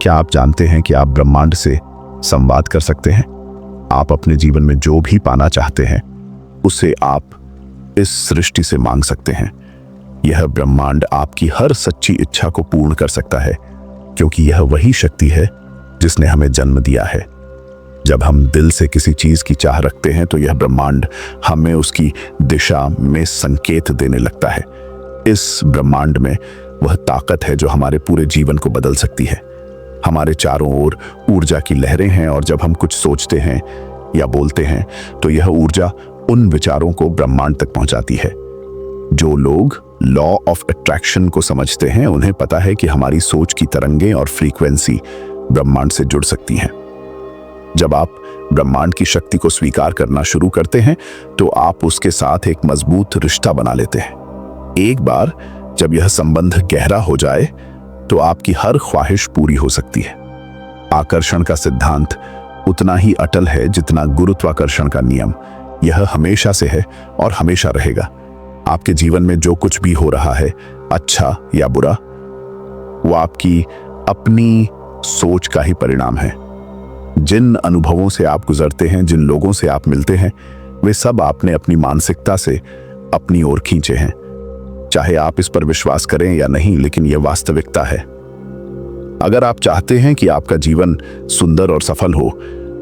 क्या आप जानते हैं कि आप ब्रह्मांड से संवाद कर सकते हैं? आप अपने जीवन में जो भी पाना चाहते हैं उसे आप इस सृष्टि से मांग सकते हैं। यह ब्रह्मांड आपकी हर सच्ची इच्छा को पूर्ण कर सकता है, क्योंकि यह वही शक्ति है जिसने हमें जन्म दिया है। जब हम दिल से किसी चीज की चाह रखते हैं तो यह ब्रह्मांड हमें उसकी दिशा में संकेत देने लगता है। इस ब्रह्मांड में वह ताकत है जो हमारे पूरे जीवन को बदल सकती है। हमारे चारों ओर ऊर्जा की लहरें हैं और जब हम कुछ सोचते हैं या बोलते हैं तो यह ऊर्जा उन विचारों को ब्रह्मांड तक पहुंचाती है। जो लोग लॉ ऑफ अट्रैक्शन को समझते हैं उन्हें पता है कि हमारी सोच की तरंगें और फ्रीक्वेंसी ब्रह्मांड से जुड़ सकती हैं। जब आप ब्रह्मांड की शक्ति को स्वीकार करना शुरू करते हैं तो आप उसके साथ एक मजबूत रिश्ता बना लेते हैं। एक बार जब यह संबंध गहरा हो जाए तो आपकी हर ख्वाहिश पूरी हो सकती है। आकर्षण का सिद्धांत उतना ही अटल है जितना गुरुत्वाकर्षण का नियम। यह हमेशा से है और हमेशा रहेगा। आपके जीवन में जो कुछ भी हो रहा है, अच्छा या बुरा, वो आपकी अपनी सोच का ही परिणाम है। जिन अनुभवों से आप गुजरते हैं, जिन लोगों से आप मिलते हैं, वे सब आपने अपनी मानसिकता से अपनी ओर खींचे हैं। चाहे आप इस पर विश्वास करें या नहीं, लेकिन यह वास्तविकता है। अगर आप चाहते हैं कि आपका जीवन सुंदर और सफल हो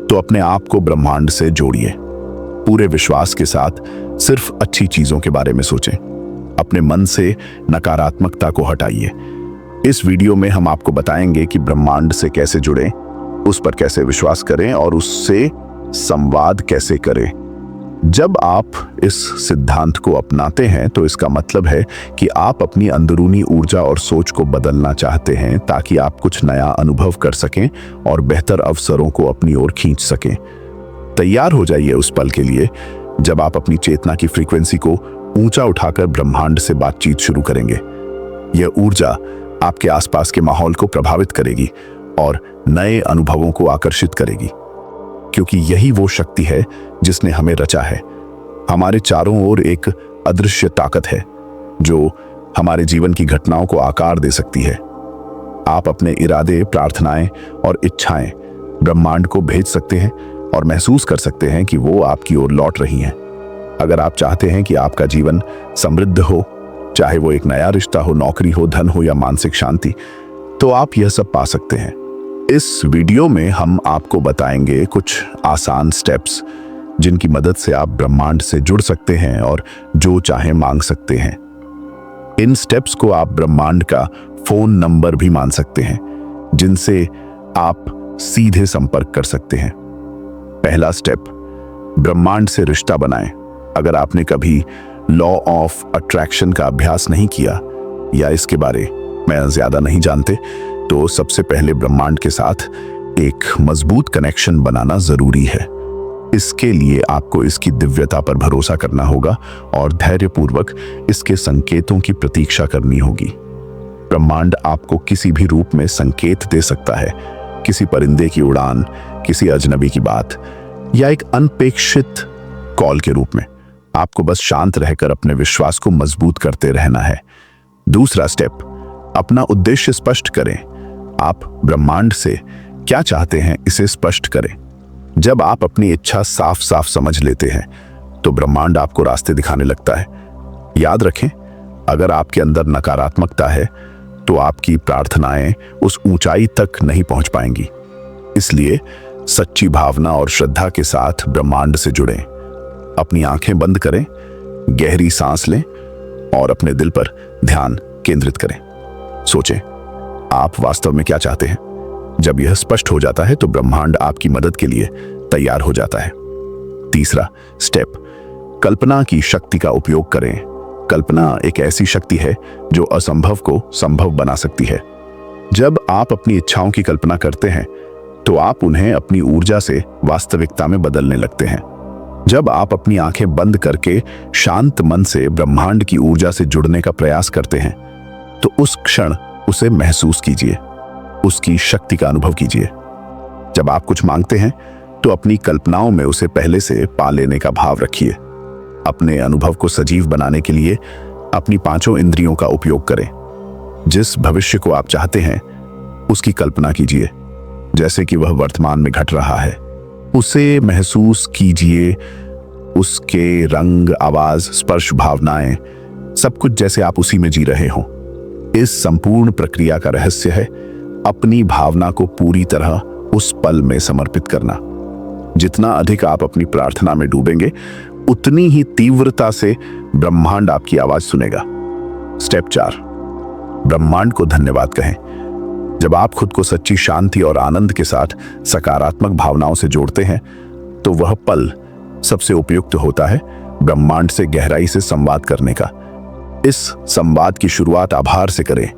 तो अपने आप को ब्रह्मांड से जोड़िए। पूरे विश्वास के साथ सिर्फ अच्छी चीजों के बारे में सोचें। अपने मन से नकारात्मकता को हटाइए। इस वीडियो में हम आपको बताएंगे कि ब्रह्मांड से कैसे जुड़ें, उस पर कैसे विश्वास करें और उससे संवाद कैसे करें। जब आप इस सिद्धांत को अपनाते हैं तो इसका मतलब है कि आप अपनी अंदरूनी ऊर्जा और सोच को बदलना चाहते हैं ताकि आप कुछ नया अनुभव कर सकें और बेहतर अवसरों को अपनी ओर खींच सकें। तैयार हो जाइए उस पल के लिए जब आप अपनी चेतना की फ्रीक्वेंसी को ऊंचा उठाकर ब्रह्मांड से बातचीत शुरू करेंगे। यह ऊर्जा आपके आसपास के माहौल को प्रभावित करेगी और नए अनुभवों को आकर्षित करेगी, क्योंकि यही वो शक्ति है जिसने हमें रचा है। हमारे चारों ओर एक अदृश्य ताकत है जो हमारे जीवन की घटनाओं को आकार दे सकती है। आप अपने इरादे, प्रार्थनाएं और इच्छाएं ब्रह्मांड को भेज सकते हैं और महसूस कर सकते हैं कि वो आपकी ओर लौट रही हैं। अगर आप चाहते हैं कि आपका जीवन समृद्ध हो, चाहे वो एक नया रिश्ता हो, नौकरी हो, धन हो या मानसिक शांति, तो आप यह सब पा सकते हैं। इस वीडियो में हम आपको बताएंगे कुछ आसान स्टेप्स जिनकी मदद से आप ब्रह्मांड से जुड़ सकते हैं और जो चाहे मांग सकते हैं। इन स्टेप्स को आप ब्रह्मांड का फोन नंबर भी मान सकते हैं, जिनसे आप सीधे संपर्क कर सकते हैं। पहला स्टेप, ब्रह्मांड से रिश्ता बनाएं। अगर आपने कभी लॉ ऑफ अट्रैक्शन का अभ्यास नहीं किया या इसके बारे में ज्यादा नहीं जानते, तो सबसे पहले ब्रह्मांड के साथ एक मजबूत कनेक्शन बनाना जरूरी है। इसके लिए आपको इसकी दिव्यता पर भरोसा करना होगा और धैर्यपूर्वक इसके संकेतों की प्रतीक्षा करनी होगी। ब्रह्मांड आपको किसी भी रूप में संकेत दे सकता है, किसी परिंदे की उड़ान, किसी अजनबी की बात या एक अनपेक्षित कॉल के रूप में। आपको बस शांत रहकर अपने विश्वास को मजबूत करते रहना है। दूसरा स्टेप, अपना उद्देश्य स्पष्ट करें। आप ब्रह्मांड से क्या चाहते हैं इसे स्पष्ट करें। जब आप अपनी इच्छा साफ साफ समझ लेते हैं तो ब्रह्मांड आपको रास्ते दिखाने लगता है। याद रखें, अगर आपके अंदर नकारात्मकता है तो आपकी प्रार्थनाएं उस ऊंचाई तक नहीं पहुंच पाएंगी। इसलिए सच्ची भावना और श्रद्धा के साथ ब्रह्मांड से जुड़ें। अपनी आंखें बंद करें, गहरी सांस लें और अपने दिल पर ध्यान केंद्रित करें। सोचें, आप वास्तव में क्या चाहते हैं। जब यह स्पष्ट हो जाता है तो ब्रह्मांड आपकी मदद के लिए तैयार हो जाता है। तीसरा स्टेप, कल्पना की शक्ति का उपयोग करें। कल्पना एक ऐसी शक्ति है जो असंभव को संभव बना सकती है। जब आप अपनी इच्छाओं की कल्पना करते हैं तो आप उन्हें अपनी ऊर्जा से वास्तविकता में बदलने लगते हैं। जब आप अपनी आंखें बंद करके शांत मन से ब्रह्मांड की ऊर्जा से जुड़ने का प्रयास करते हैं तो उस क्षण उसे महसूस कीजिए, उसकी शक्ति का अनुभव कीजिए। जब आप कुछ मांगते हैं तो अपनी कल्पनाओं में उसे पहले से पा लेने का भाव रखिए। अपने अनुभव को सजीव बनाने के लिए अपनी पांचों इंद्रियों का उपयोग करें। जिस भविष्य को आप चाहते हैं उसकी कल्पना कीजिए जैसे कि वह वर्तमान में घट रहा है। उसे महसूस कीजिए, उसके रंग, आवाज, स्पर्श, भावनाएं, सब कुछ जैसे आप उसी में जी रहे हों। इस संपूर्ण प्रक्रिया का रहस्य है अपनी भावना को पूरी तरह उस पल में समर्पित करना। जितना अधिक आप अपनी प्रार्थना में डूबेंगे, उतनी ही तीव्रता से ब्रह्मांड आपकी आवाज सुनेगा। स्टेप 4, ब्रह्मांड को धन्यवाद कहें। जब आप खुद को सच्ची शांति और आनंद के साथ सकारात्मक भावनाओं से जोड़ते हैं, तो वह पल सबसे उपयुक्त होता है ब्रह्मांड से गहराई से संवाद करने का। इस संवाद की शुरुआत आभार से करें।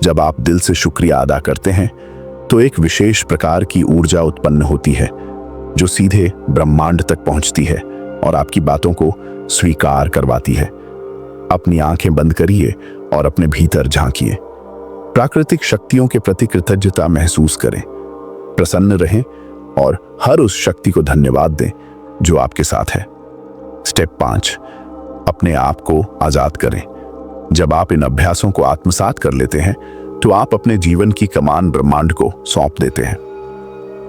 जब आप दिल से शुक्रिया अदा करते हैं, तो एक विशेष प्रकार की ऊर्जा उत्पन्न होती है जो सीधे ब्रह्मांड तक पहुंचती है और आपकी बातों को स्वीकार करवाती है। अपनी आंखें बंद करिए और अपने भीतर झांकिए। प्राकृतिक शक्तियों के प्रति कृतज्ञता महसूस करें। प्रसन्न रहें और हर उस शक्ति को धन्यवाद दें जो आपके साथ है। स्टेप 5, अपने आप को आजाद करें। जब आप इन अभ्यासों को आत्मसात कर लेते हैं, तो आप अपने जीवन की कमान ब्रह्मांड को सौंप देते हैं।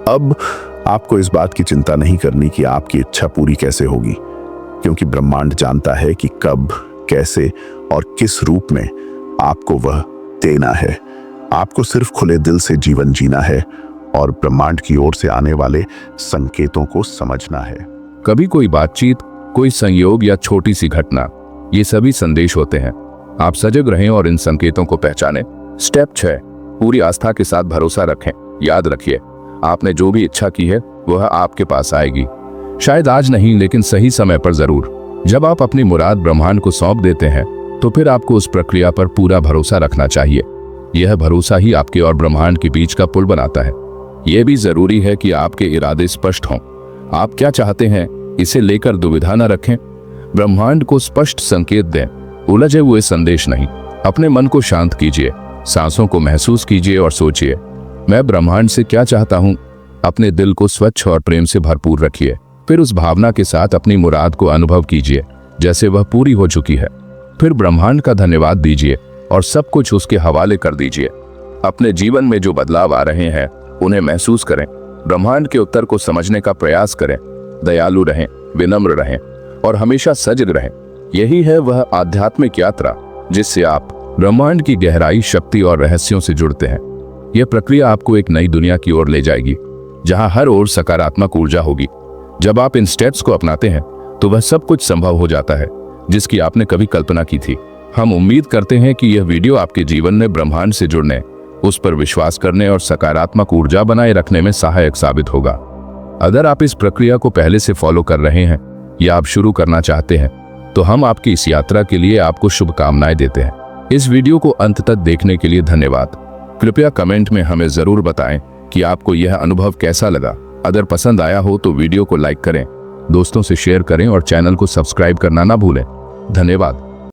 अब आपको इस बात की चिंता नहीं करनी कि आपकी इच्छा पूरी कैसे होगी, क्योंकि ब्रह्मांड जानता है कि कब, कैसे और किस रूप में आपको वह देना है। आपको सिर्फ खुले दिल से जीवन जीना है और ब्रह्मांड की ओर से आने वाले संकेतों को समझना है। कभी कोई बातचीत, कोई संयोग या छोटी सी घटना, ये सभी संदेश होते हैं। आप सजग रहें और इन संकेतों को पहचानें। स्टेप 6, पूरी आस्था के साथ भरोसा रखें। याद रखिए, आपने जो भी इच्छा की है वह आपके पास आएगी। शायद आज नहीं, लेकिन सही समय पर जरूर। जब आप अपनी मुराद ब्रह्मांड को सौंप देते हैं, तो फिर आपको उस प्रक्रिया पर पूरा भरोसा रखना चाहिए। यह भरोसा ही आपके और ब्रह्मांड के बीच का पुल बनाता है। यह भी जरूरी है कि आपके इरादे स्पष्ट हों। आप क्या चाहते हैं, इसे लेकर दुविधा न रखें। ब्रह्मांड को स्पष्ट संकेत दें, उलझे हुए संदेश नहीं। अपने मन को शांत कीजिए, सांसों को महसूस कीजिए और सोचिए, मैं ब्रह्मांड से क्या चाहता हूं। अपने दिल को स्वच्छ और प्रेम से भरपूर रखिए। फिर उस भावना के साथ अपनी मुराद को अनुभव कीजिए जैसे वह पूरी हो चुकी है। फिर ब्रह्मांड का धन्यवाद दीजिए और सब कुछ उसके हवाले कर दीजिए। अपने जीवन में जो बदलाव आ रहे हैं उन्हें महसूस करें। ब्रह्मांड के उत्तर को समझने का प्रयास करें। दयालु रहें, विनम्र रहें और हमेशा सजग रहें। यही है वह आध्यात्मिक यात्रा जिससे आप ब्रह्मांड की गहराई, शक्ति और रहस्यों से जुड़ते हैं। यह प्रक्रिया आपको एक नई दुनिया की ओर ले जाएगी, जहां हर ओर सकारात्मक ऊर्जा होगी। जब आप इन स्टेप्स को अपनाते हैं, तो वह सब कुछ संभव हो जाता है जिसकी आपने कभी कल्पना की थी। हम उम्मीद करते हैं कि यह वीडियो आपके जीवन में ब्रह्मांड से जुड़ने, उस पर विश्वास करने और सकारात्मक ऊर्जा बनाए रखने में सहायक साबित होगा। अगर आप इस प्रक्रिया को पहले से फॉलो कर रहे हैं या आप शुरू करना चाहते हैं, तो हम आपकी इस यात्रा के लिए आपको शुभकामनाएं देते हैं। इस वीडियो को अंत तक देखने के लिए धन्यवाद। कृपया कमेंट में हमें जरूर बताएं कि आपको यह अनुभव कैसा लगा। अगर पसंद आया हो तो वीडियो को लाइक करें, दोस्तों से शेयर करें और चैनल को सब्सक्राइब करना ना भूलें। धन्यवाद।